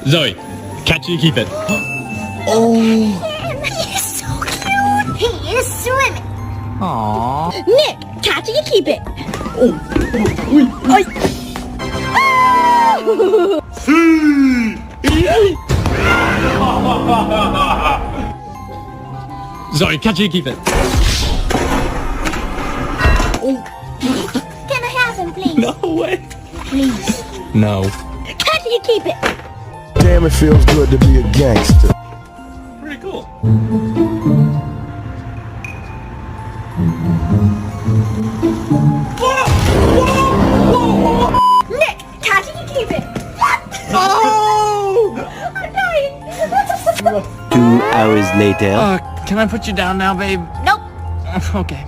Zoe, catch it and keep it. He's so cute. He is swimming. Aww. Nick, catch it and keep it. Zoe, catch it and keep it. Can I have him, please? No way. Please. No. Catch it and keep it. Damn, it feels good to be a gangster. Pretty cool. Nick, catch it and keep it. Oh! I'm dying. 2 hours later. Can I put you down now, babe? Nope. Okay.